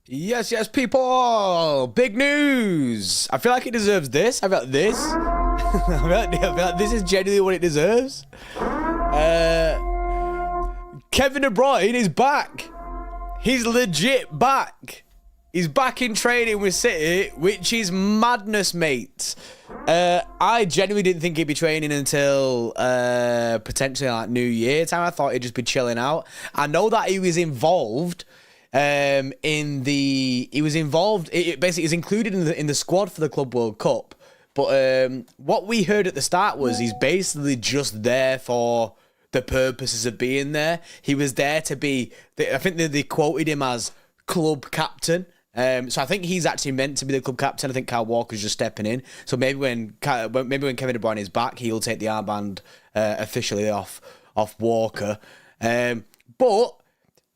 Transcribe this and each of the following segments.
Yes, yes, people! Big news! I feel like it deserves this. I feel like this. I feel like this is genuinely what it deserves. Kevin De Bruyne is back. He's legit back. He's back in training with City, which is madness, mate. I genuinely didn't think he'd be training until potentially like New Year time. I thought he'd just be chilling out. I know that he was involved basically he's included in the squad for the Club World Cup. But what we heard at the start was he's basically just there for the purposes of being there. He was there to be, I think they quoted him as club captain. So I think he's actually meant to be the club captain. I think Kyle Walker's just stepping in. So maybe when Kevin De Bruyne is back, he'll take the armband officially off Walker. But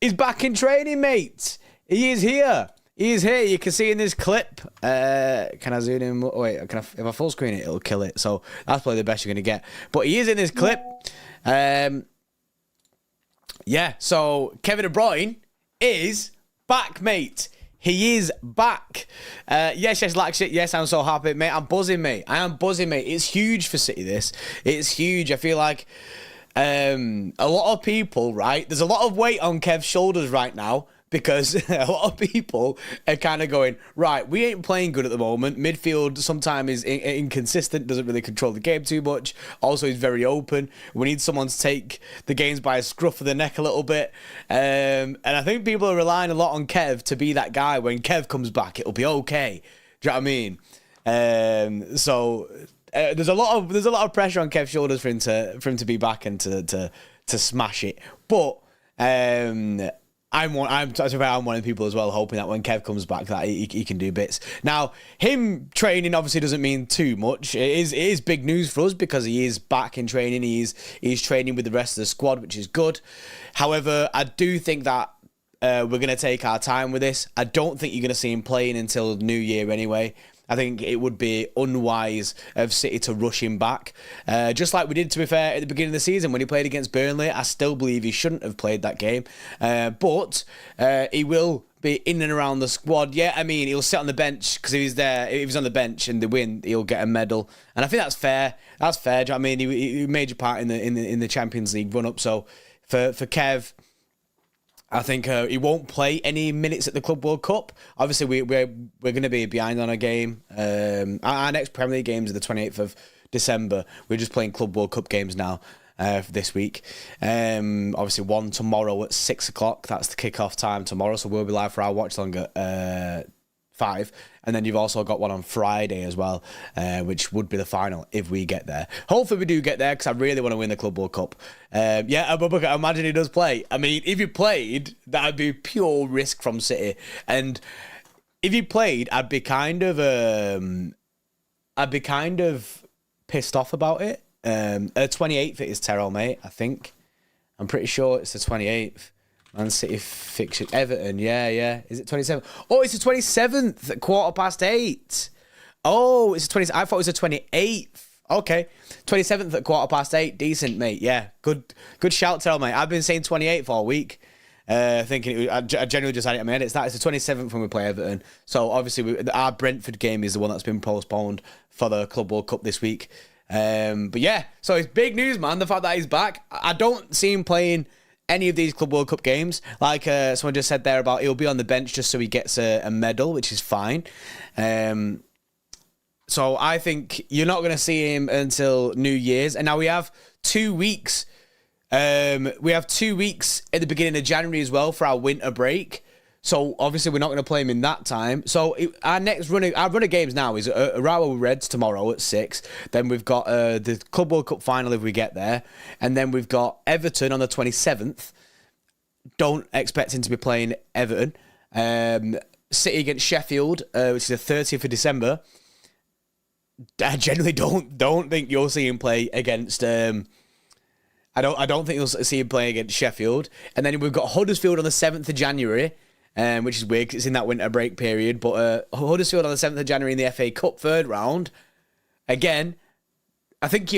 he's back in training, mate. He is here. He is here. You can see in this clip. Can I zoom in? Wait, if I full screen it, it'll kill it. So that's probably the best you're going to get. But he is in this clip. Yeah, so Kevin De Bruyne is back, mate. He is back. Yes, like shit. Yes, I'm so happy, mate. I'm buzzing, mate. I am buzzing, mate. It's huge for City, this. It's huge. I feel like a lot of people, right? There's a lot of weight on Kev's shoulders right now because a lot of people are kind of going, right, we ain't playing good at the moment. Midfield sometimes is inconsistent, doesn't really control the game too much. Also, he's very open. We need someone to take the games by a scruff of the neck a little bit. And I think people are relying a lot on Kev to be that guy. When Kev comes back, it'll be okay. Do you know what I mean? There's a lot of pressure on Kev's shoulders for him to be back and to smash it. But I'm one of the people as well, hoping that when Kev comes back, that he can do bits. Now, him training obviously doesn't mean too much. It is big news for us because he is back in training. He's training with the rest of the squad, which is good. However, I do think that we're going to take our time with this. I don't think you're going to see him playing until New Year anyway. I think it would be unwise of City to rush him back. Just like we did, to be fair, at the beginning of the season when he played against Burnley. I still believe he shouldn't have played that game. But he will be in and around the squad. Yeah, I mean, he'll sit on the bench because if he's on the bench and they win, he'll get a medal. And I think that's fair. That's fair. Do you know what I mean? He made a part in the Champions League run-up. So for Kev, I think he won't play any minutes at the Club World Cup. Obviously, we're going to be behind on a game. Our next Premier League games are the 28th of December. We're just playing Club World Cup games now for this week. Obviously, one tomorrow at 6 o'clock. That's the kickoff time tomorrow. So we'll be live for our watch long at 5. And then you've also got one on Friday as well, which would be the final if we get there. Hopefully we do get there because I really want to win the Club World Cup. Yeah, but I imagine he does play. I mean, if he played, that would be pure risk from City. And if he played, I'd be kind of pissed off about it. 28th it is Terrell, mate, I think. I'm pretty sure it's the 28th. Man City fixture. Everton, yeah. Is it 27th? Oh, it's the 27th at 8:15. Oh, it's the 20th. I thought it was the 28th. Okay. 27th at 8:15. Decent, mate. Yeah. Good shout, Terrell, mate. I've been saying 28th all week. Thinking I genuinely just had it in my head. It's the 27th when we play Everton. So obviously our Brentford game is the one that's been postponed for the Club World Cup this week. But yeah, so it's big news, man. The fact that he's back. I don't see him playing any of these Club World Cup games. Like someone just said there about he'll be on the bench just so he gets a medal, which is fine. So I think you're not going to see him until New Year's. And now we have 2 weeks. We have 2 weeks at the beginning of January as well for our winter break. So obviously we're not going to play him in that time. So our run of games now is Arawa Reds tomorrow at 6. Then we've got the Club World Cup final if we get there. And then we've got Everton on the 27th. Don't expect him to be playing Everton. City against Sheffield, which is the 30th of December. I generally don't think you'll see him play against. I don't think you'll see him play against Sheffield. And then we've got Huddersfield on the 7th of January. Which is weird because it's in that winter break period. But Huddersfield on the 7th of January in the FA Cup third round. Again, I think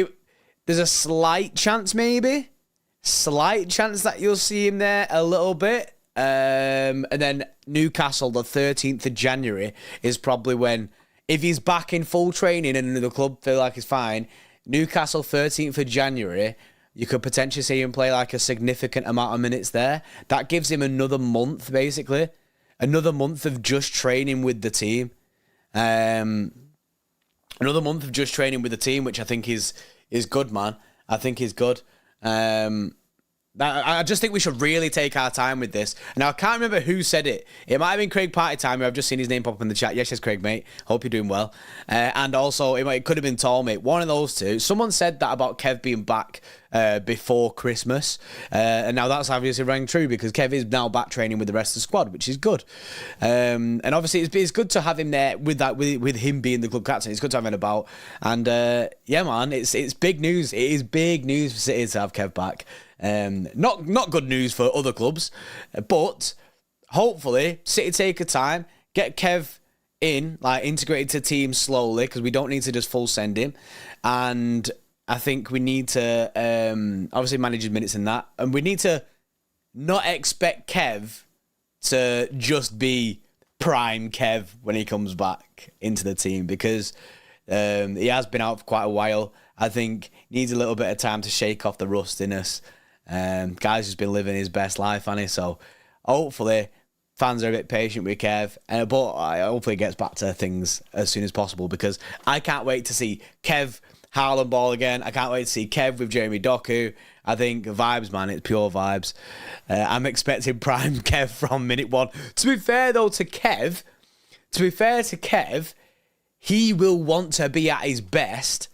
there's a slight chance that you'll see him there a little bit. And then Newcastle, the 13th of January, is probably when, if he's back in full training and the club feel like he's fine, Newcastle, 13th of January, you could potentially see him play like a significant amount of minutes there. That gives him another month, basically. Another month of just training with the team. Another month of just training with the team, which I think is good, man. I think is good. I just think we should really take our time with this. Now, I can't remember who said it. It might have been Craig Party Time. I've just seen his name pop up in the chat. Yes, Craig, mate. Hope you're doing well. And also, it could have been Tall, mate. One of those two. Someone said that about Kev being back before Christmas. And now that's obviously rang true because Kev is now back training with the rest of the squad, which is good. And obviously, it's good to have him there with him being the club captain. It's good to have him about. And yeah, man, it's big news. It is big news for City to have Kev back. Not good news for other clubs, but hopefully City take a time, get Kev in, like integrated to team slowly, because we don't need to just full send him. And I think we need to obviously manage his minutes in that, and we need to not expect Kev to just be prime Kev when he comes back into the team, because he has been out for quite a while. I think he needs a little bit of time to shake off the rustiness. Guy's just been living his best life, hasn't he? So hopefully fans are a bit patient with Kev, but hopefully he gets back to things as soon as possible, because I can't wait to see Kev Haaland ball again. I can't wait to see Kev with Jeremy Doku. I think vibes, man, it's pure vibes. I'm expecting prime Kev from minute one. To be fair though to Kev, he will want to be at his best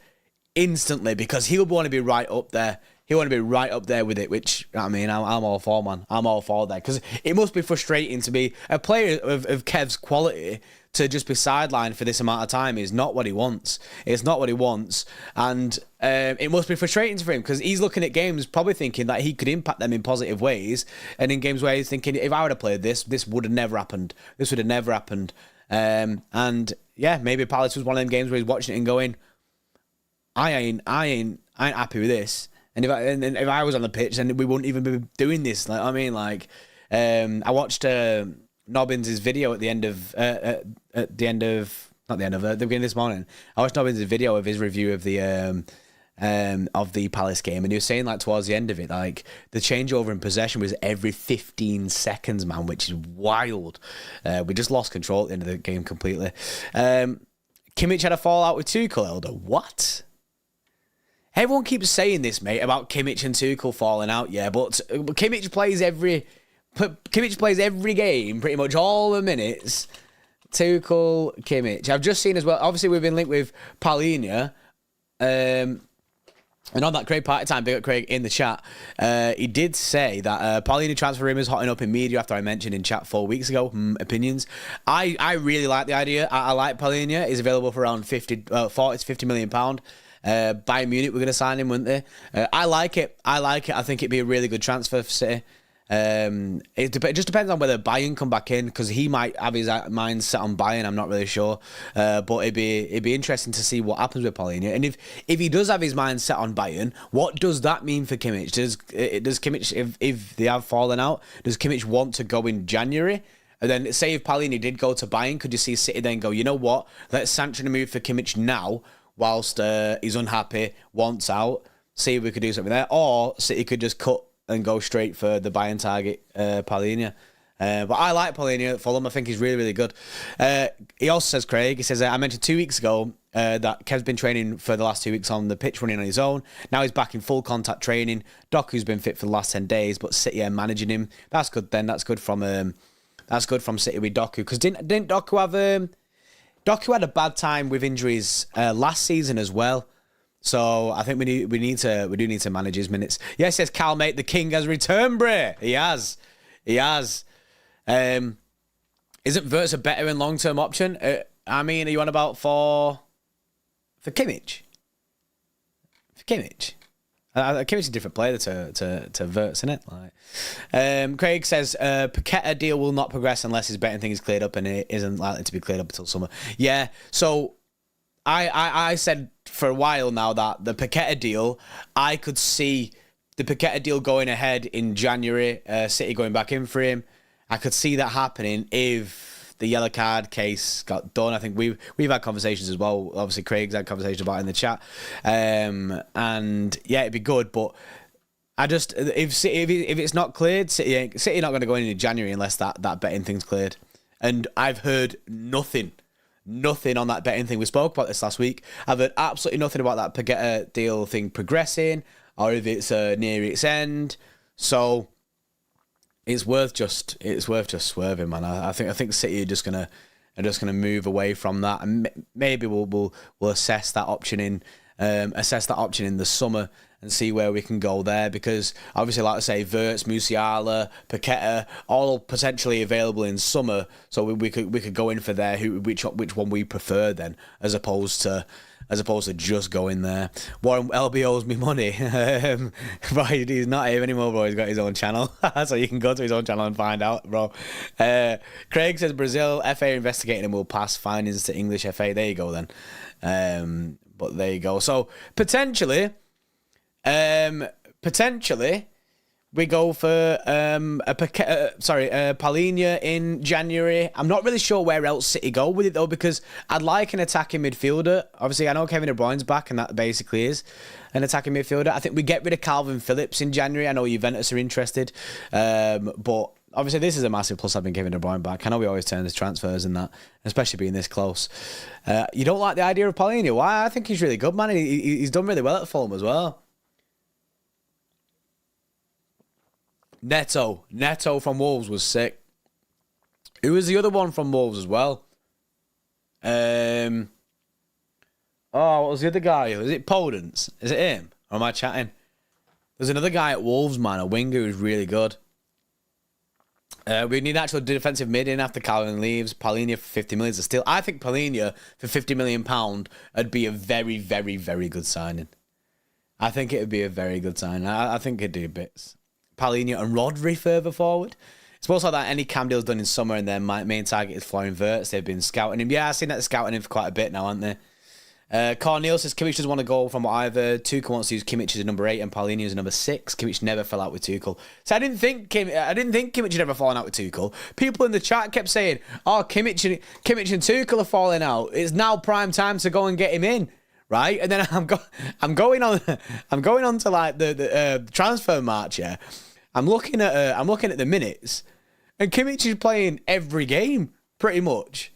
instantly, because he'll want to be right up there. He'll want to be right up there with it, which, I mean, I'm all for, man. I'm all for that. Because it must be frustrating to be a player of Kev's quality to just be sidelined for this amount of time is not what he wants. It's not what he wants. And it must be frustrating for him, because he's looking at games probably thinking that he could impact them in positive ways. And in games where he's thinking, if I would have played this would have never happened. This would have never happened. And yeah, maybe Palace was one of them games where he's watching it and going, I ain't happy with this. And if I was on the pitch, then we wouldn't even be doing this. Like, I mean, like, I watched Nobbins' video at the beginning this morning. I watched Nobbins' video of his review of the Palace game, and he was saying, like, towards the end of it, like, the changeover in possession was every 15 seconds, man, which is wild. We just lost control at the end of the game completely. Kimmich had a fallout with Tuchel, Elder. What? Everyone keeps saying this, mate, about Kimmich and Tuchel falling out, yeah, but Kimmich plays every game, pretty much all the minutes. Tuchel, Kimmich. I've just seen as well, obviously we've been linked with Paulinho, and on that Craig Party Time, big up Craig in the chat, he did say that Paulinho transfer rumours hotting up in media after I mentioned in chat 4 weeks ago. Opinions. I really like the idea. I like Paulinho. He's available for around 40 to 50 million pound. Bayern Munich were going to sign him, weren't they? I like it. I think it'd be a really good transfer for City. It just depends on whether Bayern come back in, because he might have his mind set on Bayern. I'm not really sure, but it'd be interesting to see what happens with Paulinho. And if he does have his mind set on Bayern, what does that mean for Kimmich? Does Kimmich, if they have fallen out, does Kimmich want to go in January? And then say if Paulinho did go to Bayern, could you see City then go, you know what, let's sanction a move for Kimmich now, whilst he's unhappy, wants out, see if we could do something there. Or City could just cut and go straight for the Bayern target, Paulinho. But I like Paulinho at Fulham. I think he's really, really good. He also says, Craig, he says, I mentioned 2 weeks ago that Kev's been training for the last 2 weeks on the pitch, running on his own. Now he's back in full contact training. Doku's been fit for the last 10 days, but City are managing him. That's good then. That's good from City with Doku. Because didn't Doku have... Doku had a bad time with injuries last season as well, so I think we do need to manage his minutes. Yes, says Cal, mate, the king has returned, Bray. He has. Isn't Wirtz a better and long term option? I mean, are you on about for Kimmich? For Kimmich. Kimmich is a different player to Wirtz, isn't it? Like, Craig says Paqueta deal will not progress unless his betting thing is cleared up, and it isn't likely to be cleared up until summer. Yeah, so I said for a while now that the Paqueta deal, I could see the Paqueta deal going ahead in January, City going back in for him. I could see that happening if the yellow card case got done. I think we've had conversations as well. Obviously, Craig's had conversations about it in the chat. And yeah, it'd be good. But I just, if it's not cleared, City not going to go in January unless that betting thing's cleared. And I've heard nothing on that betting thing. We spoke about this last week. I've heard absolutely nothing about that Pagetta deal thing progressing, or if it's near its end. So it's worth just swerving, man. I think City are just gonna move away from that, and maybe we'll assess that option in the summer and see where we can go there, because obviously, like I say, Wirtz, Musiala, Paqueta, all potentially available in summer, so we could go in for there which one we prefer then, as opposed to just going there. Warren LB owes me money. But he's not here anymore, bro. He's got his own channel. So you can go to his own channel and find out, bro. Craig says Brazil FA investigating and will pass findings to English FA. There you go then. But there you go. So potentially we go for Palhinha in January. I'm not really sure where else City go with it though, because I'd like an attacking midfielder. Obviously, I know Kevin De Bruyne's back, and that basically is an attacking midfielder. I think we get rid of Calvin Phillips in January. I know Juventus are interested, but obviously this is a massive plus having Kevin De Bruyne back. I know we always turn to transfers and that, especially being this close. You don't like the idea of Palhinha? Why? I think he's really good, man. He's done really well at Fulham as well. Neto from Wolves was sick. Who was the other one from Wolves as well? What was the other guy? Was it Podence? Is it him? Or am I chatting? There's another guy at Wolves, man, a winger who's really good. We need actual defensive mid in after Calvin leaves. Palhinha for 50 million is a steal. I think Palhinha for £50 million would be a very, very, very good signing. I think it would be a very good signing. I think it'd do bits. Palhinha and Rodri further forward. It's also that any cam deal's done in summer, and their main target is Florian Wirtz. They've been scouting him. Yeah, I've seen that scouting him for quite a bit now, haven't they? Cornel says Kimmich doesn't want to go from either. Tuchel wants to use Kimmich as a number 8 and Palhinha as a number 6. Kimmich never fell out with Tuchel. So I didn't think Kimmich had ever fallen out with Tuchel. People in the chat kept saying, "Oh, Kimmich and Tuchel are falling out. It's now prime time to go and get him in." Right, and then I'm going on to like the transfer march. Yeah, I'm looking at the minutes, and Kimmich is playing every game pretty much.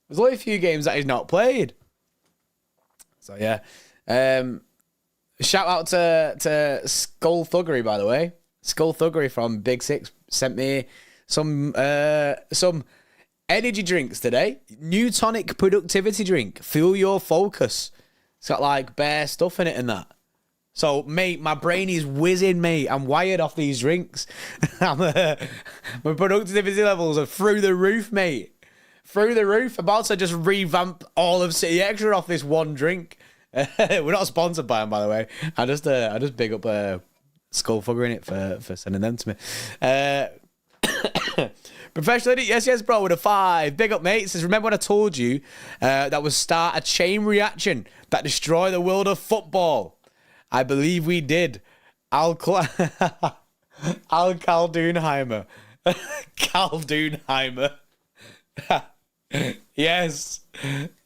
There's only a few games that he's not played. So yeah, shout out to Skull Thuggery, by the way. Skull Thuggery from Big Six sent me some energy drinks today. New tonic productivity drink. Fuel your focus. It's got like bare stuff in it and that. So, mate, my brain is whizzing, mate. I'm wired off these drinks. My productivity levels are through the roof, mate. Through the roof. About to just revamp all of City Extra off this one drink. We're not sponsored by them, by the way. I just big up Skullfugger in it for sending them to me. Professional idiot, yes, bro, with a 5. Big up, mate. Says, remember when I told you that would start a chain reaction that destroy the world of football? I believe we did. Al Khaldunheimer. Khaldunheimer. Yes.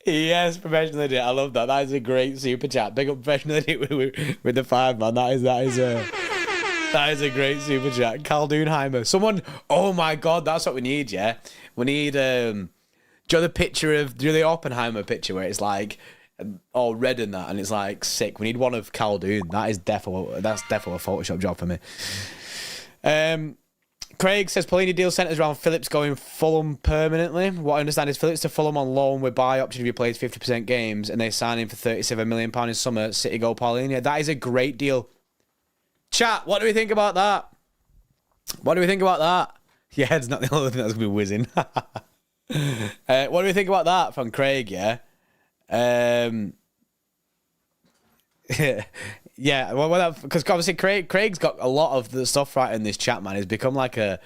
Yes, professional idiot. I love that. That is a great super chat. Big up professional idiot with the 5, man. That is a great super chat. Khaldunheimer. Someone, oh my God, that's what we need, yeah? We need, do you know the Oppenheimer picture where it's like all red and that, and it's like sick? We need one of Khaldun. That's definitely a Photoshop job for me. Craig says Palhinha deal centres around Phillips going Fulham permanently. What I understand is Phillips to Fulham on loan with buy option if he plays 50% games, and they sign him for £37 million in summer. City go Palhinha. That is a great deal. Chat, what do we think about that? Yeah, it's not the only thing that's going to be whizzing. What do we think about that from Craig, yeah? Yeah, well, because obviously Craig's got a lot of the stuff right in this chat, man. He's become like the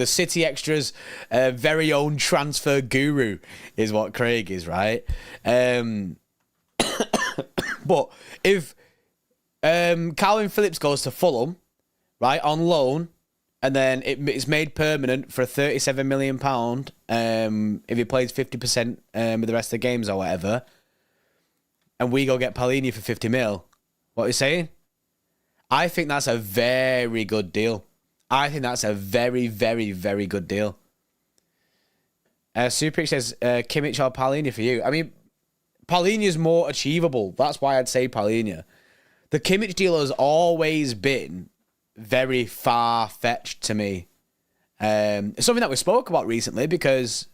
City Extras very own transfer guru is what Craig is, right? But if Calvin Phillips goes to Fulham, right, on loan, and then it's made permanent for £37 million if he plays 50% with the rest of the games or whatever, and we go get Palhinha for 50 mil. What are you saying? I think that's a very good deal. I think that's a very, very, very good deal. Suprix says, Kimmich or Palhinha for you. I mean, Palhinha's more achievable. That's why I'd say Palhinha. The Kimmich deal has always been very far-fetched to me. It's something that we spoke about recently because,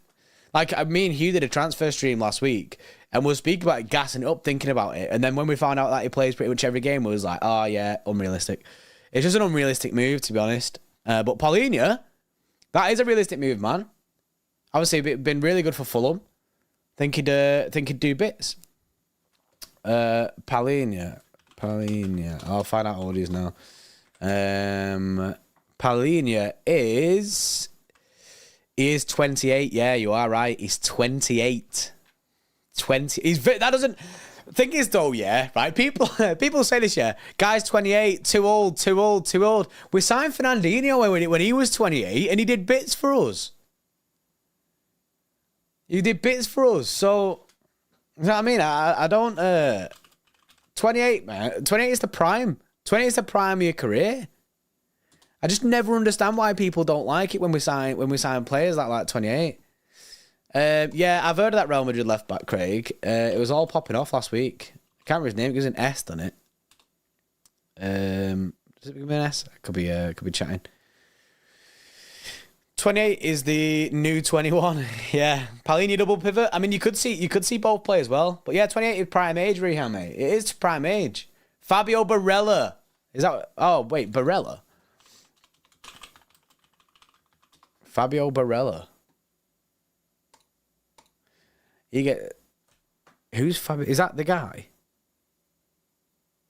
like, me and Hugh did a transfer stream last week and we were speaking about it, gassing it up, thinking about it. And then when we found out that he plays pretty much every game, we was like, oh, yeah, unrealistic. It's just an unrealistic move, to be honest. But Palhinha, that is a realistic move, man. Obviously, been really good for Fulham. Think he'd do bits. Palhinha. I'll find out what he is now. Palhinha is 28. Yeah, you are right. He's 28. 20. That doesn't. Thing is though, yeah, right. People say this, yeah. Guy's 28, too old. We signed Fernandinho when he was 28, and he did bits for us. You did bits for us, so you know what I mean. I don't. 28, man. 28 is the prime. 28 is the prime of your career. I just never understand why people don't like it when we sign players like 28. Yeah, I've heard of that Real Madrid left back, Craig. It was all popping off last week. I can't remember his name. It was an S, doesn't it? Does it begin with an S? Could be chatting. 28 is the new 21. Yeah, Palhinha double pivot. I mean, you could see both play as well. But yeah, 28 is prime age, Rehan, mate. It is prime age. Fabio Barella. Is that? Oh wait, Barella. Fabio Barella. Who's Fabio? Is that the guy?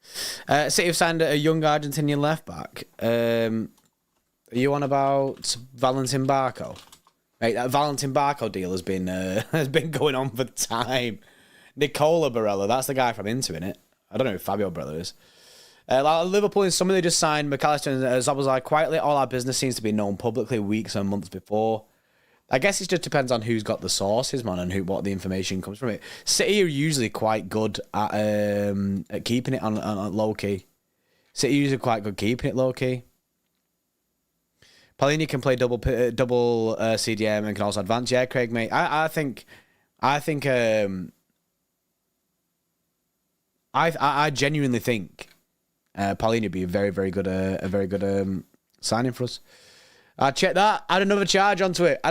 City have signed a young Argentinian left back. Are you on about Valentin Barco? Mate, that Valentin Barco deal has been going on for time. Nicola Barella, that's the guy from Inter, innit? I don't know who Fabio Barella is. Liverpool in summer, they just signed McAllister and Szoboszlai quietly. All our business seems to be known publicly weeks and months before. I guess it just depends on who's got the sources, man, and what the information comes from it. City are usually quite good at keeping it on low key. City are usually quite good keeping it low key. Palhinha can play double CDM and can also advance. Yeah, Craig, mate. I genuinely think Palhinha would be a very, very good signing for us. Check that. Add another charge onto it.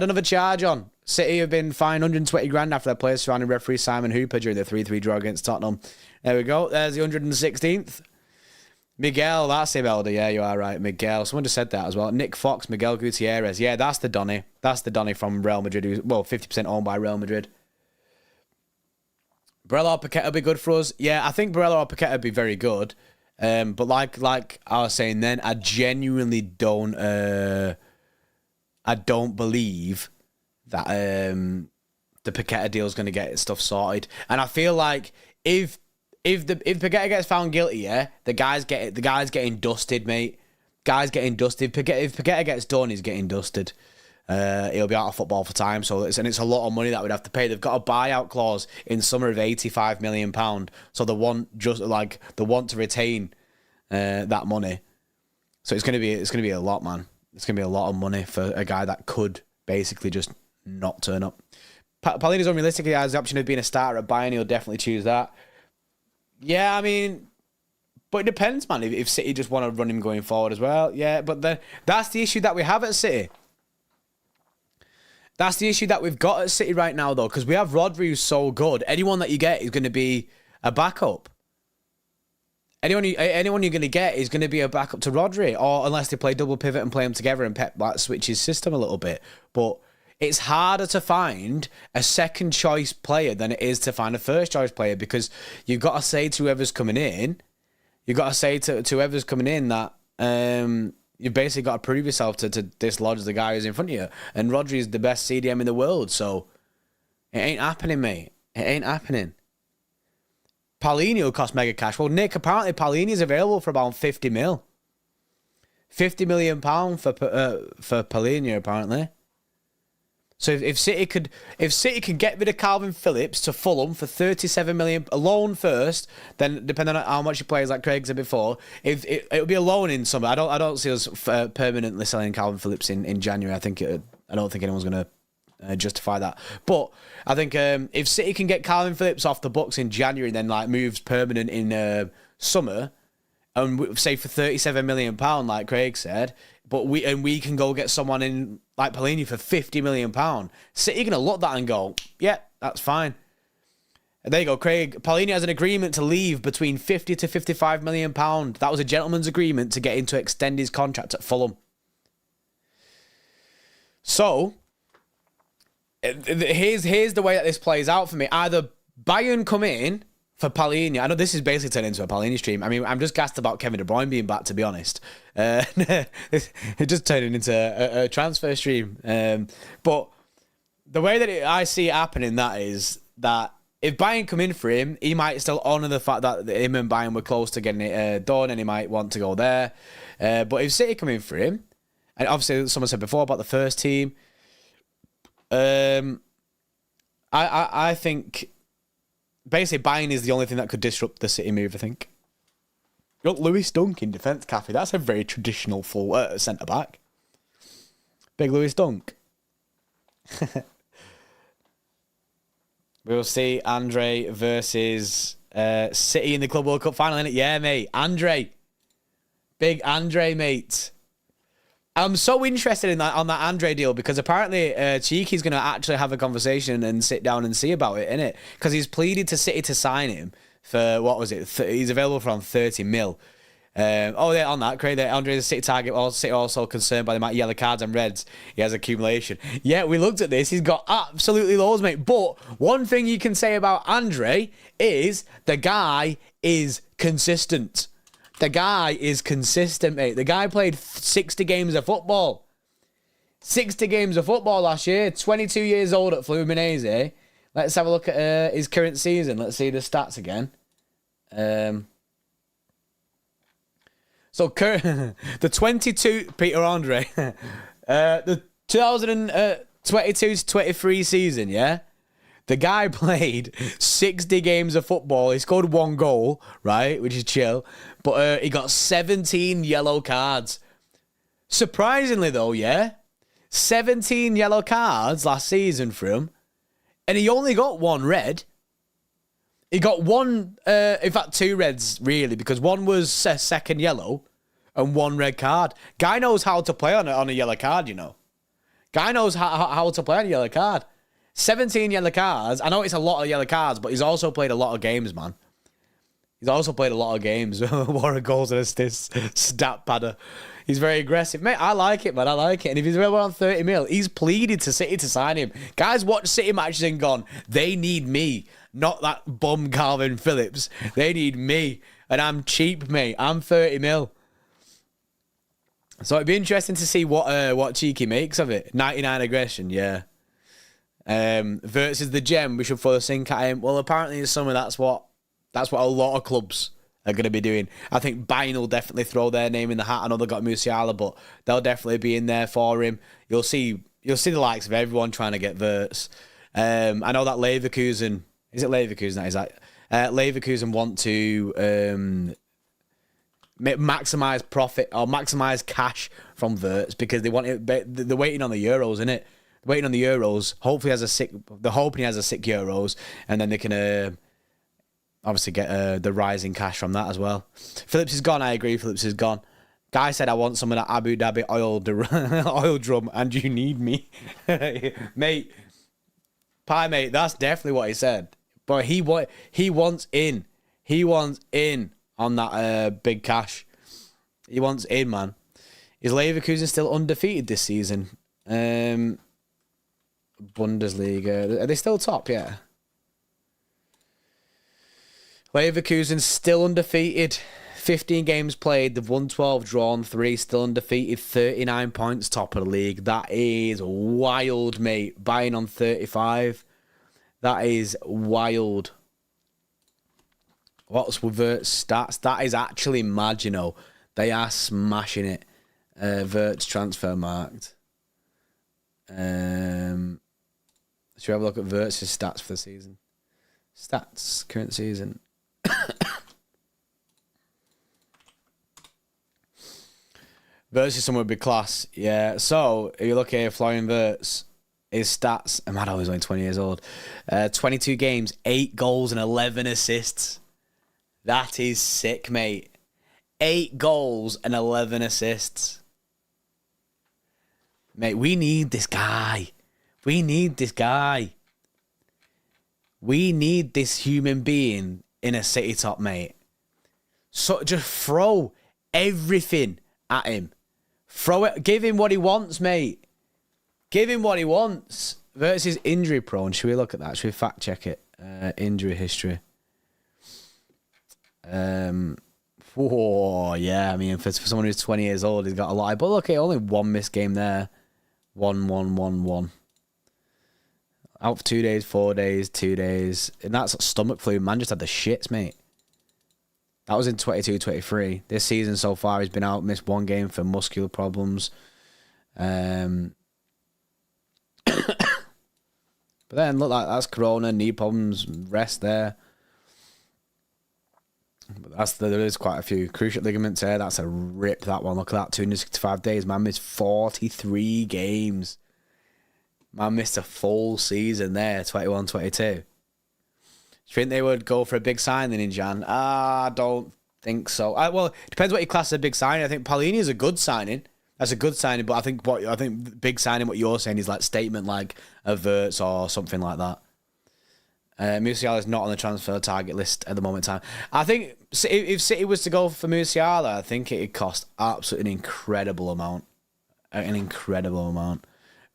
City have been fined 120 grand after their players surrounding referee Simon Hooper during the 3-3 draw against Tottenham. There we go. There's the 116th. Miguel, that's him, Elder. Yeah, you are right. Miguel. Someone just said that as well. Nick Fox, Miguel Gutierrez. Yeah, that's the Donny. That's the Donny from Real Madrid, who's, 50% owned by Real Madrid. Barella or Paqueta would be good for us. Yeah, I think Barella or Paqueta would be very good. But like I was saying then, I genuinely don't believe that the Paqueta deal is going to get stuff sorted. And I feel like if Paqueta gets found guilty, yeah, the guy's getting dusted, mate. Guy's getting dusted. If Paqueta gets done, he's getting dusted. He'll be out of football for time. So it's a lot of money that we'd have to pay. They've got a buyout clause in summer of £85 million. So they want to retain that money. So it's gonna be a lot, man. It's gonna be a lot of money for a guy that could basically just not turn up. Palhinha's unrealistic. He has the option of being a starter at Bayern. He'll definitely choose that. Yeah, I mean, but it depends, man. If City just want to run him going forward as well, yeah. But that's the issue that we have at City. That's the issue that we've got at City right now, though, because we have Rodri, who's so good. Anyone that you get is going to be a backup. Anyone you're going to get is going to be a backup to Rodri, or unless they play double pivot and play them together and Pep switch his system a little bit. But it's harder to find a second choice player than it is to find a first choice player, because you've got to say to whoever's coming in, that you've basically got to prove yourself to dislodge the guy who's in front of you. And Rodri is the best CDM in the world, so it ain't happening, mate. It ain't happening. Palhinha will cost mega cash. Well, Nick, apparently Palhinha is available for about 50 mil. £50 million for Palhinha, apparently. So if City could get rid of Calvin Phillips to Fulham for 37 million, a loan first, then depending on how much he plays, like Craig said before, if it'll be a loan in summer. I don't see us permanently selling Calvin Phillips in January. I don't think anyone's gonna justify that. But I think if City can get Calvin Phillips off the books in January, then like moves permanent in summer, and say for £37 million, like Craig said, but we can go get someone in like Palhinha for £50 million. City gonna look at that and go, yeah, that's fine. And there you go, Craig. Palhinha has an agreement to leave between £50 to £55 million. That was a gentleman's agreement to get him to extend his contract at Fulham. So here's the way that this plays out for me. Either Bayern come in for Palhinha. I know this is basically turned into a Palhinha stream. I mean, I'm just gassed about Kevin De Bruyne being back, to be honest. It just turned into a transfer stream. But the way that I see it happening, that is that if Bayern come in for him, he might still honour the fact that him and Bayern were close to getting it done, and he might want to go there. But if City come in for him, and obviously someone said before about the first team, I think basically Bayern is the only thing that could disrupt the City move, I think. You got Lewis Dunk in defence, Cafe. That's a very traditional full centre-back. Big Lewis Dunk. We'll see Andre versus City in the Club World Cup final, innit? Yeah, mate. Andre. Big Andre, mate. I'm so interested in that on that Andre deal because apparently Cheeky's going to actually have a conversation and sit down and see about it, innit? Because he's pleaded to City to sign him for, what was it? He's available for around 30 mil. On that, Craig, Andre is a City target. City also concerned by the amount of yellow cards and reds. He has accumulation. Yeah, we looked at this. He's got absolutely loads, mate. But one thing you can say about Andre is the guy is consistent. The guy is consistent, mate. The guy played 60 games of football. 60 games of football last year. 22 years old at Fluminense. Let's have a look at his current season. Let's see the stats again. So the 22, Peter Andre, the 2022-23 season, yeah? The guy played 60 games of football. He scored 1 goal, right, which is chill. But he got 17 yellow cards. Surprisingly, though, yeah, 17 yellow cards last season for him. And he only got 1 red. He got 1, in fact, 2 reds, really, because 1 was a second yellow and 1 red card. Guy knows how to play on a yellow card, you know. Guy knows how to play on a yellow card. 17 yellow cards. I know it's a lot of yellow cards, but he's also played a lot of games, man. He's also played a lot of games. What a goals and assists. Stat padder. He's very aggressive. Mate, I like it, man. I like it. And if he's available on 30 mil, he's pleaded to City to sign him. Guys watch City matches and gone, they need me, not that bum Calvin Phillips. They need me. And I'm cheap, mate. I'm 30 mil. So it'd be interesting to see what Cheeky makes of it. 99 aggression, yeah. Versus the gem, we should throw the sink at him. Well, apparently in summer, that's what a lot of clubs are going to be doing. I think Bayern will definitely throw their name in the hat. I know they've got Musiala, but they'll definitely be in there for him. You'll see the likes of everyone trying to get Verts. I know that Leverkusen, is it Leverkusen that is that? Leverkusen want to maximise profit or maximise cash from Verts because they want it. They're waiting on the Euros, innit? Waiting on the Euros. Hopefully they're hoping he has a sick Euros, and then they can obviously get the rising cash from that as well. Phillips is gone. I agree. Phillips is gone. Guy said, I want some of that Abu Dhabi oil drum, and you need me. Mate, mate, that's definitely what he said. But he wants in. He wants in on that big cash. He wants in, man. Is Leverkusen still undefeated this season? Bundesliga. Are they still top? Yeah. Leverkusen still undefeated. 15 games played. They've won 12, drawn 3. Still undefeated. 39 points, top of the league. That is wild, mate. Bayern on 35. That is wild. What's with stats? That is actually mad, you know. They are smashing it. Verts transfer marked. Should we have a look at Verts' stats for the season? Stats, current season. Verts is someone with big class. Yeah, so if you look here, Florian Verts, his stats, I'm mad, he's only 20 years old. 22 games, 8 goals and 11 assists. That is sick, mate. 8 goals and 11 assists. Mate, we need this guy. We need this guy. We need this human being in a City top, mate. So just throw everything at him. Throw it. Give him what he wants, mate. Give him what he wants. Versus injury prone. Should we look at that? Should we fact check it? Injury history. Oh yeah. I mean, for someone who's 20 years old, he's got a lot. But look, only one missed game there. 1-1-1-1. Out for 2 days, 4 days, 2 days. And that's stomach flu. Man just had the shits, mate. That was in 22-23. This season so far, he's been out, missed 1 game for muscular problems. But then, look, that's corona, knee problems, rest there. But there is quite a few. Cruciate ligaments there. That's a rip, that one. Look at that, 265 days. Man missed 43 games. Man missed a full season there, 21-22. Do you think they would go for a big signing in Jan? I don't think so. Well, it depends what you class as a big signing. I think Palini is a good signing. That's a good signing, but I think big signing, what you're saying, is like statement like a Verts or something like that. Musiala is not on the transfer target list at the moment in time. I think if City was to go for Musiala, I think it'd cost absolutely an incredible amount. An incredible amount.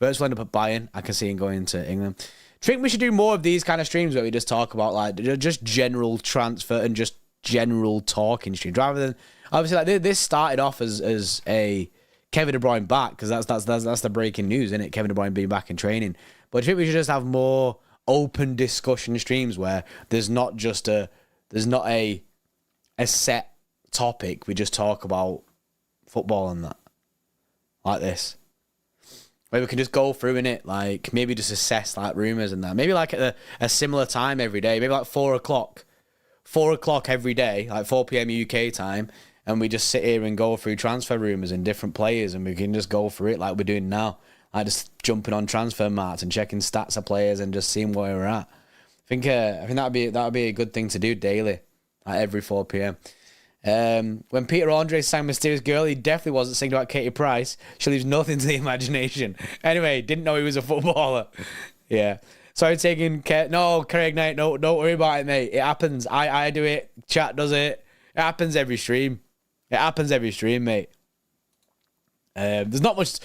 Verts will end up at Bayern. I can see him going to England. Do you think we should do more of these kind of streams where we just talk about like just general transfer and just general talking streams, rather than obviously like this started off as a Kevin De Bruyne back, because that's the breaking news, isn't it? Kevin De Bruyne being back in training. But I think we should just have more open discussion streams where there's not a set topic. We just talk about football and that, like this. Where we can just go through in it, like maybe just assess like rumours and that. Maybe like at a similar time every day. Maybe like 4 o'clock. 4 o'clock every day, like 4 p.m. UK time. And we just sit here and go through transfer rumours and different players, and we can just go through it like we're doing now. Like just jumping on transfer marks and checking stats of players and just seeing where we're at. I think that'd be a good thing to do daily, like every 4 p.m. When Peter Andre sang Mysterious Girl, he definitely wasn't singing about Katie Price. She leaves nothing to the imagination. Anyway, didn't know he was a footballer. Yeah. Sorry, taking care. No, Craig Knight, no, don't worry about it, mate. It happens. I do it. Chat does it. It happens every stream. It happens every stream, mate. There's not much.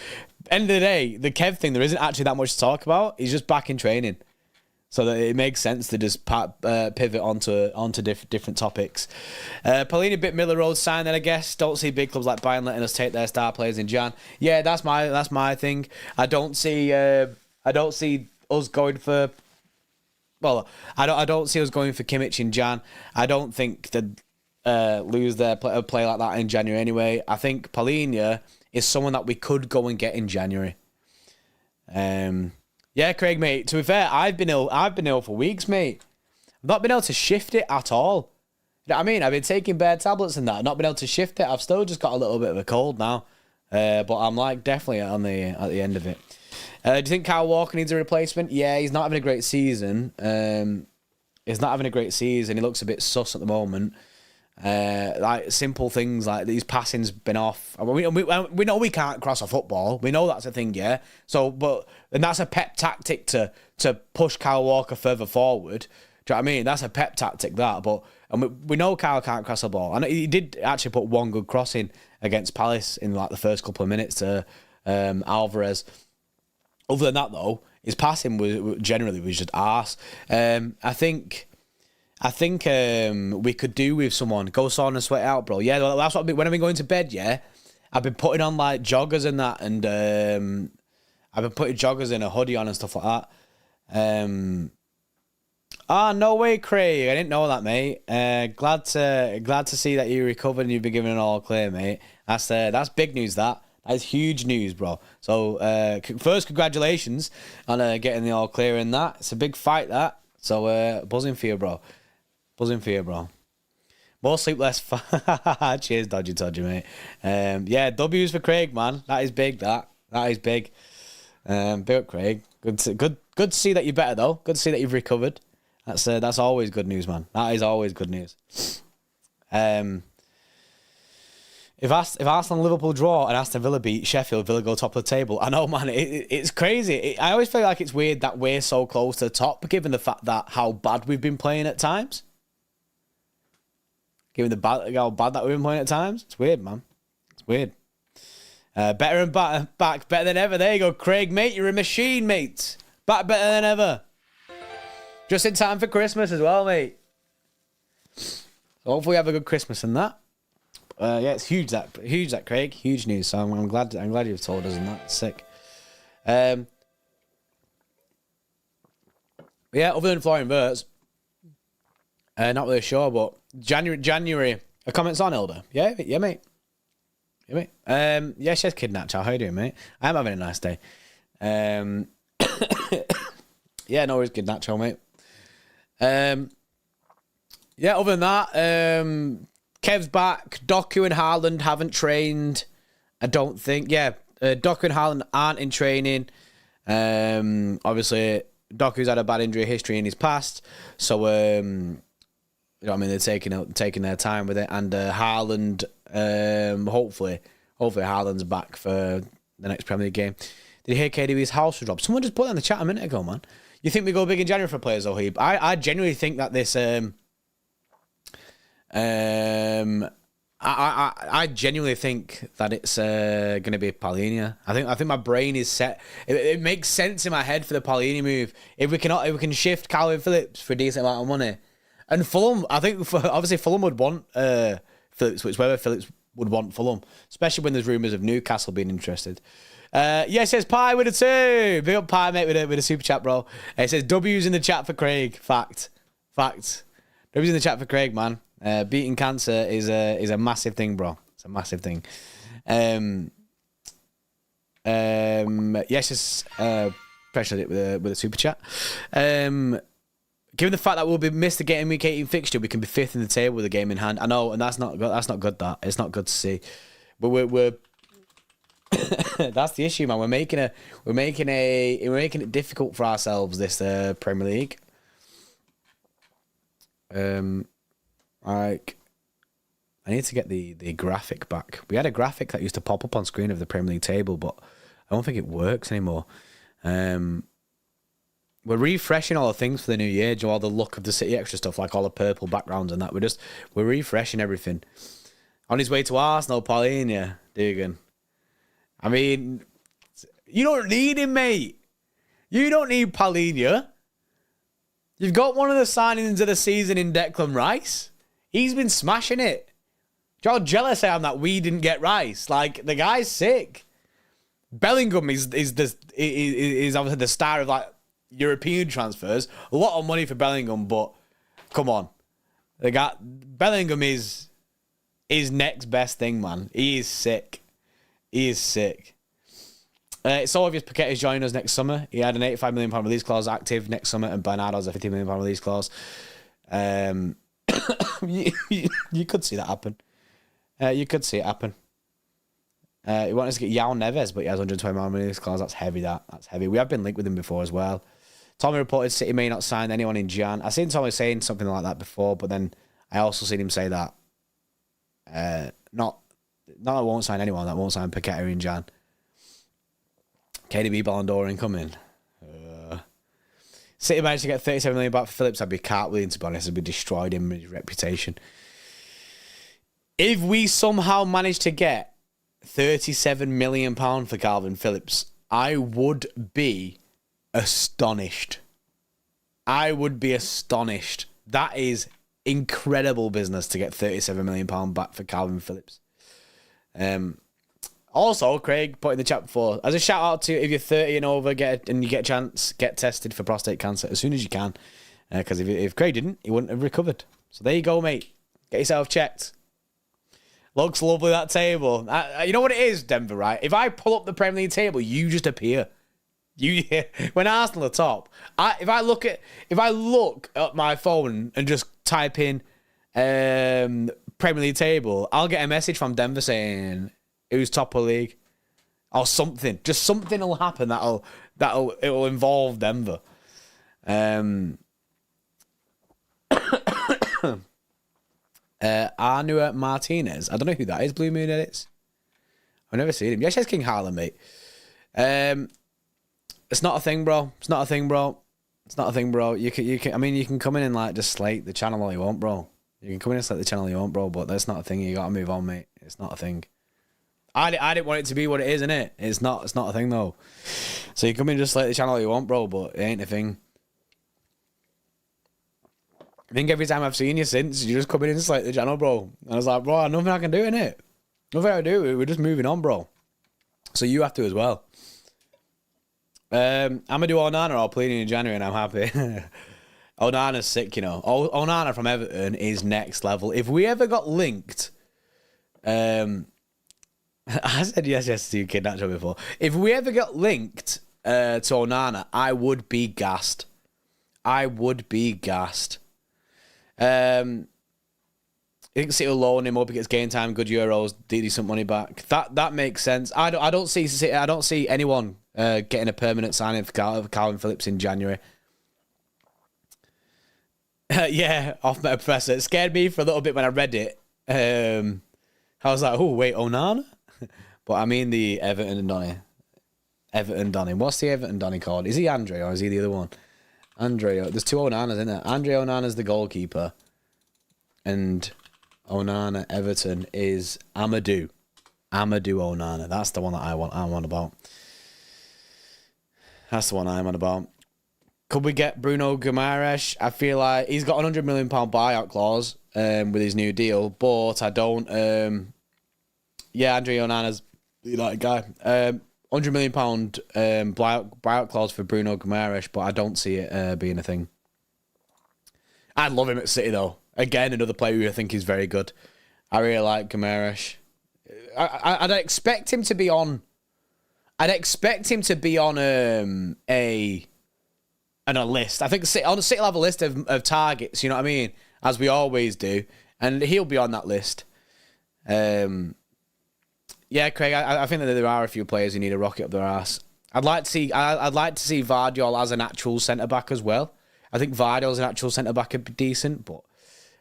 End of the day, the Kev thing, there isn't actually that much to talk about. He's just back in training. So that it makes sense to just pivot onto different topics. Palini bit Miller Road signing, I guess. Don't see big clubs like Bayern letting us take their star players in Jan. Yeah, that's my thing. I don't see us going for. Well, I don't see us going for Kimmich in Jan. I don't think they'd lose their play like that in January anyway. I think Palini is someone that we could go and get in January. Yeah, Craig, mate. To be fair, I've been ill for weeks, mate. I've not been able to shift it at all. You know what I mean? I've been taking bad tablets and that. I've not been able to shift it. I've still just got a little bit of a cold now. But I'm like definitely at the end of it. Do you think Kyle Walker needs a replacement? Yeah, he's not having a great season. He's not having a great season. He looks a bit sus at the moment. Like simple things like these passing's been off. I mean, we know we can't cross a football. We know that's a thing, yeah. So, and that's a pep tactic to push Kyle Walker further forward. Do you know what I mean? That's a pep tactic, that. But we know Kyle can't cross a ball, and he did actually put one good crossing against Palace in like the first couple of minutes to Alvarez. Other than that, though, his passing was generally just arse. I think we could do with someone. Go sauna and sweat out, bro. Yeah, that's what when I've been going to bed, yeah, I've been putting on like joggers and that, and I've been putting joggers and a hoodie on and stuff like that. No way, Craig. I didn't know that, mate. Glad to see that you recovered and you've been given an all clear, mate. That's big news. That That is huge news, bro. So, first, congratulations on getting the all clear in that. It's a big fight, that. So, buzzing for you, bro. Buzzing for you, bro. More sleepless. Cheers, Dodgy, mate. Yeah, W's for Craig, man. That is big, that. That is big. Big up, Craig. Good to see that you're better, though. Good to see that you've recovered. That's always good news, man. That is always good news. If Arsenal and Liverpool draw and Aston Villa beat Sheffield, Villa go top of the table. I know, man. It's crazy. I always feel like it's weird that we're so close to the top, given the fact that how bad we've been playing at times. Given how bad that we've been playing at times. It's weird, man. It's weird. Better and back better than ever. There you go, Craig, mate. You're a machine, mate. Back better than ever. Just in time for Christmas as well, mate. So hopefully we have a good Christmas and that. Yeah, it's huge that Craig. Huge news. So I'm glad you've told us and that. It's sick. Yeah, other than Florian Wirtz, not really sure, but January. Comments on Elder? Yeah, mate. Yeah, mate. Yes, Kidnap. How you doing, mate? I'm having a nice day. Yeah, no worries, Kidnap, mate. Yeah, other than that, Kev's back. Doku and Haaland haven't trained, I don't think. Yeah, Doku and Haaland aren't in training. Obviously, Doku's had a bad injury history in his past, so you know what I mean, they're taking their time with it. And Haaland, hopefully Haaland's back for the next Premier League game. Did you hear KDB's house was robbed? Someone just put that in the chat a minute ago, man. You think we go big in January for players, Ohib? I genuinely think that this I genuinely think that it's going to be Palhinha. I think my brain is set. It makes sense in my head for the Palhinha move. If we can shift Calvin Phillips for a decent amount of money, and Fulham, I think obviously Fulham would want Phillips, which whether Phillips would want Fulham, especially when there's rumours of Newcastle being interested. Yes, says Pie with a 2. Big up Pie, mate, with a super chat, bro. It says W's in the chat for Craig. Fact. W's in the chat for Craig, man. Beating cancer is a massive thing, bro. It's a massive thing. Yes, just pressured it with a super chat. Given the fact that we'll be missed the game week 18 fixture, we can be 5th in the table with a game in hand. I know, and that's not good. That it's not good to see. But we're that's the issue, man. We're making it difficult for ourselves this Premier League. Like, I need to get the graphic back. We had a graphic that used to pop up on screen of the Premier League table, but I don't think it works anymore. We're refreshing all the things for the new year, all the look of the City Extra stuff, like all the purple backgrounds and that. We're refreshing everything. On his way to Arsenal, Palhinha, Dugan. I mean, you don't need him, mate. You don't need Palhinha. You've got one of the signings of the season in Declan Rice. He's been smashing it. How jealous I am that we didn't get Rice. Like, the guy's sick. Bellingham is obviously the star of like European transfers. A lot of money for Bellingham, but come on, Bellingham is next best thing, man. He is sick. It's so obvious Paquette is joining us next summer. He had an £85 million release clause active next summer, and Bernardo's a £50 million release clause. You could see that happen. You could see it happen. He wanted to get Yao Neves, but he has £120 million release clause. That's heavy. That's heavy. We have been linked with him before as well. Tommy reported City may not sign anyone in Jan. I've seen Tommy saying something like that before, but then I also seen him say that not that won't sign anyone, that won't sign Paqueta in Jan. KDB Ballon d'Or incoming. City managed to get 37 million back for Phillips. I'd be cartwheeling, to be honest. I'd be destroyed him and his reputation. If we somehow manage to get £37 million for Calvin Phillips, I would be astonished. That is incredible business to get £37 million back for Calvin Phillips. Also, Craig put in the chat before, as a shout out to if you're 30 and over and you get a chance, get tested for prostate cancer as soon as you can. Because if Craig didn't, he wouldn't have recovered. So there you go, mate. Get yourself checked. Looks lovely, that table. You know what it is, Denver, right? If I pull up the Premier League table, you just appear. When Arsenal are top, if I look at my phone and just type in Premier League table, I'll get a message from Denver saying who's top of the league or something. Just something will happen it'll involve Denver. Arnua Martinez. I don't know who that is. Blue Moon Edits. I've never seen him. Yes, King Harlan, mate. It's not a thing, bro. It's not a thing, bro. It's not a thing, bro. You can. I mean, you can come in and like just slate the channel all you want, bro. You can come in and slate the channel all you want, bro. But that's not a thing. You gotta move on, mate. It's not a thing. I didn't want it to be what it is, innit? It's not a thing though. So you come in and just slate the channel all you want, bro. But it ain't a thing. I think every time I've seen you since, you just come in and slate the channel, bro. And I was like, bro, nothing I can do, innit? Nothing I can do. We're just moving on, bro. So you have to as well. I'm gonna do Onana or Pleading in January, and I'm happy. Onana's sick, you know. Onana from Everton is next level. If we ever got linked, I said yes to you, Kid Nacho before. If we ever got linked to Onana, I would be gassed. I think City will loan him up. He gets game time, good euros, decent money back. That makes sense. I don't see anyone getting a permanent signing for Calvin Phillips in January. Yeah, off Meta Professor. It scared me for a little bit when I read it. I was like, oh wait, Onana? But I mean the Everton Donny. What's the Everton Donny called? Is he Andre or is he the other one? Andre. There's two Onanas, isn't there? Andre Onana's the goalkeeper. And Onana Everton is Amadou Onana. That's the one that I'm on about. That's the one I'm on about. Could we get Bruno Guimaraes? I feel like he's got a £100 million buyout clause with his new deal, but I don't. Yeah, Andre Onana's that guy. £100 million buyout clause for Bruno Guimaraes, but I don't see it being a thing. I'd love him at City though. Again, another player who I think is very good. I really like Guimaraes. I'd expect him to be on. I'd expect him to be on a list. I think on a City level list of targets. You know what I mean? As we always do, and he'll be on that list. Yeah, Craig. I think that there are a few players who need a rocket up their ass. I'd like to see Vardiol as an actual centre back as well. I think Vardiol's an actual centre back would be decent, but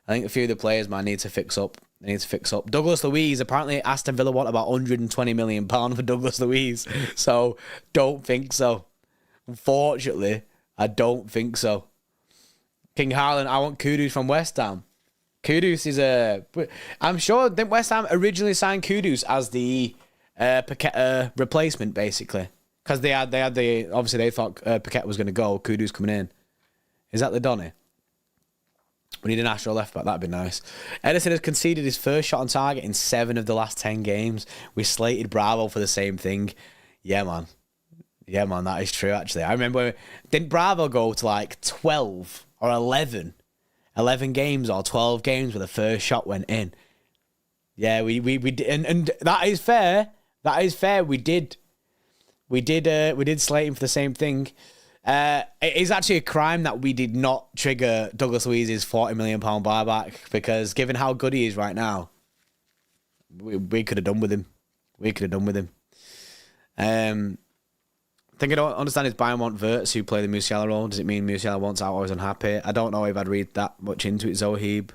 I think a few of the players might need to fix up. They need to fix up. Douglas Luiz, apparently Aston Villa want about £120 million for Douglas Luiz. So, don't think so. Unfortunately, I don't think so. King Harlan, I want Kudus from West Ham. Kudus is I'm sure, didn't West Ham originally sign Kudus as the Paqueta replacement, basically? Because they had obviously they thought Paqueta was going to go, Kudus coming in. Is that the Donny? We need an Astro left back. That'd be nice. Edison has conceded his first shot on target in 7 of the last 10 games. We slated Bravo for the same thing. Yeah, man. Yeah, man. That is true, actually. I remember, didn't Bravo go to like 12 or 11 games or 12 games where the first shot went in? Yeah, we did. And that is fair. That is fair. We did slate him for the same thing. It is actually a crime that we did not trigger Douglas Luiz's £40 million buyback, because given how good he is right now, we could have done with him. I think I don't understand his Bayern want Verts who play the Musiala role. Does it mean Musiala wants out or is unhappy? I don't know if I'd read that much into it, Zohib.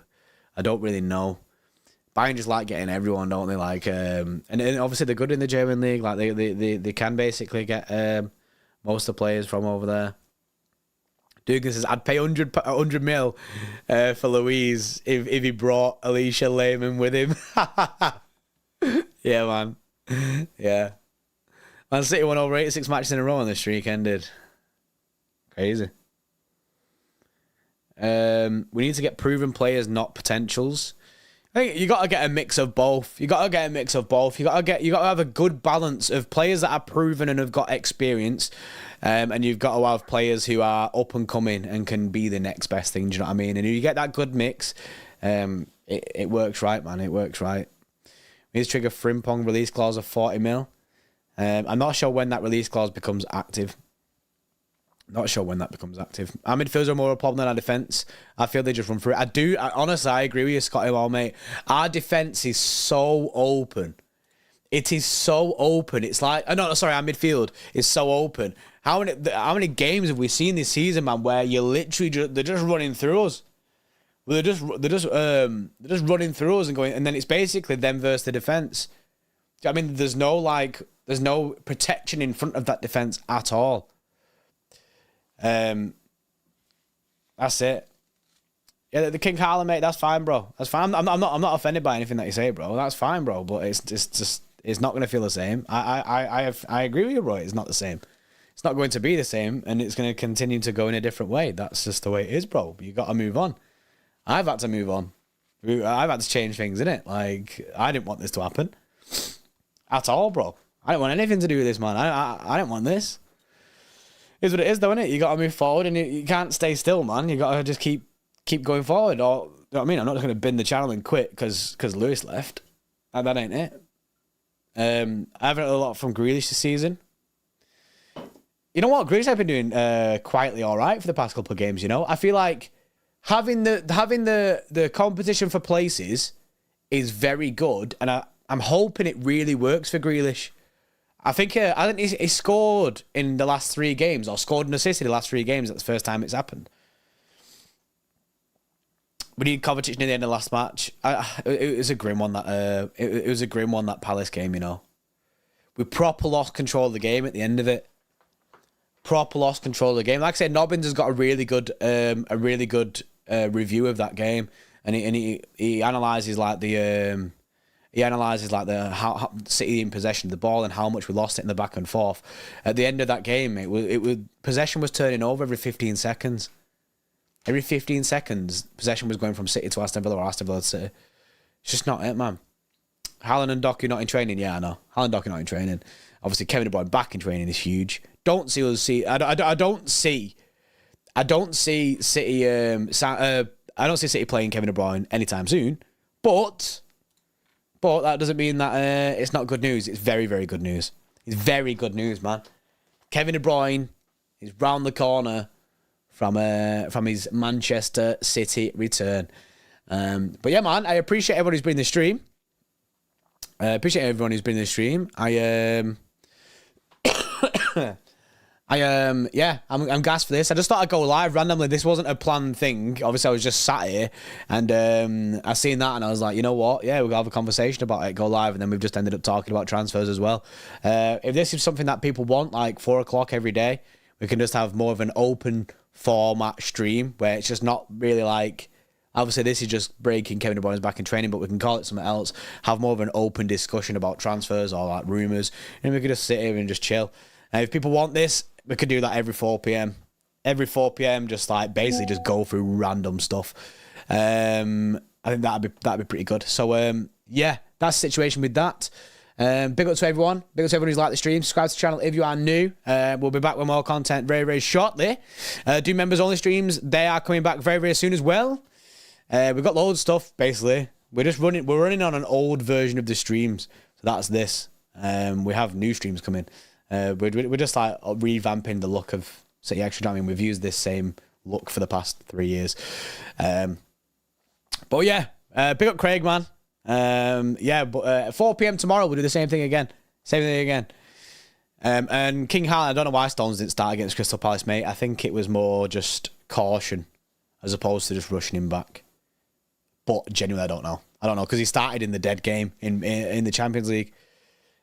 I don't really know. Bayern just like getting everyone, don't they? Like, and obviously they're good in the German league. Like they can basically get most of the players from over there. Dugan says, I'd pay 100 mil for Luiz if he brought Alicia Lehman with him. Yeah, man. Yeah. Man City won over 86 matches in a row and the streak ended. Crazy. We need to get proven players, not potentials. I think you got to get a mix of both. You got to have a good balance of players that are proven and have got experience, and you've got to have players who are up and coming and can be the next best thing. Do you know what I mean? And if you get that good mix, it works right, man. It works right. We need to trigger Frimpong release clause of 40 mil. I'm not sure when that release clause becomes active. Not sure when that becomes active. Our midfielders are more a problem than our defence. I feel they just run through it. Honestly, I agree with you, Scotty, well, mate. Our defence is so open. It is so open. It's like, our midfield is so open. How many games have we seen this season, man, where you literally they're just running through us? They're just running through us and going, and then it's basically them versus the defence. I mean, there's no protection in front of that defence at all. That's it. Yeah, the King Harlan, mate. That's fine, bro. That's fine. I'm not offended by anything that you say, bro. That's fine, bro. But it's not going to feel the same. I agree with you, bro. It's not the same. It's not going to be the same, and it's going to continue to go in a different way. That's just the way it is, bro. You got to move on. I've had to move on. I've had to change things, innit? Like, I didn't want this to happen at all, bro. I didn't want anything to do with this, man. I didn't want this. It's what it is, though, innit? You got to move forward, and you can't stay still, man. You got to just keep going forward. Or, you know what I mean? I'm not just going to bin the channel and quit because Lewis left. And that ain't it. I haven't heard a lot from Grealish this season. You know what? Grealish has been doing quietly all right for the past couple of games, you know? I feel like having the competition for places is very good, and I'm hoping it really works for Grealish. I think he scored in the last 3 games, or scored an assist in the last 3 games. That's the first time it's happened. We need Kovacic near the end of the last match. It was a grim one, it was a grim one, that Palace game, you know. We proper lost control of the game at the end of it. Proper lost control of the game. Like I said, Nobbins has got a really good review of that game, and he analyses how City in possession of the ball and how much we lost it in the back and forth. At the end of that game, possession was turning over every 15 seconds. Every 15 seconds, possession was going from City to Aston Villa or Aston Villa to City. It's just not it, man. Haaland and Doku not in training. Yeah, I know. Haaland and Doku not in training. Obviously, Kevin De Bruyne back in training is huge. I don't see City. I don't see City. I don't see City playing Kevin De Bruyne anytime soon. But that doesn't mean that it's not good news. It's very, very good news. It's very good news, man. Kevin De Bruyne is round the corner from his Manchester City return. But yeah, man, I appreciate everyone who's been in the stream. I'm gassed for this. I just thought I'd go live randomly. This wasn't a planned thing. Obviously, I was just sat here and I seen that and I was like, you know what? Yeah, we'll have a conversation about it, go live, and then we've just ended up talking about transfers as well. If this is something that people want, like 4 o'clock every day, we can just have more of an open format stream where it's just not really like, obviously this is just breaking Kevin De Bruyne's back in training, but we can call it something else, have more of an open discussion about transfers or like rumours, and we could just sit here and just chill. And if people want this, we could do that every 4 p.m. Every 4 p.m, just like basically just go through random stuff. I think that'd be pretty good. So yeah, that's the situation with that. Big up to everyone. Big up to everyone who's liked the stream. Subscribe to the channel if you are new. We'll be back with more content very, very shortly. Do members only streams. They are coming back very, very soon as well. We've got loads of stuff, basically. We're running on an old version of the streams. So that's this. We have new streams coming. We're just like revamping the look of City Xtra. I mean, we've used this same look for the past 3 years. But yeah, big up Craig, man. But 4 p.m. tomorrow we'll do the same thing again. And King Hart, I don't know why Stones didn't start against Crystal Palace, mate. I think it was more just caution as opposed to just rushing him back. But genuinely, I don't know because he started in the dead game in the Champions League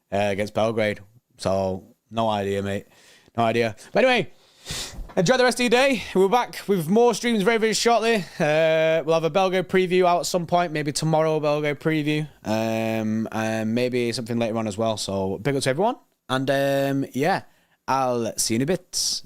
against Belgrade. So no idea, mate. No idea. But anyway, enjoy the rest of your day. We're back with more streams very, very shortly. We'll have a Belgrade preview out at some point. Maybe tomorrow, a Belgrade preview. And maybe something later on as well. So big up to everyone. And yeah, I'll see you in a bit.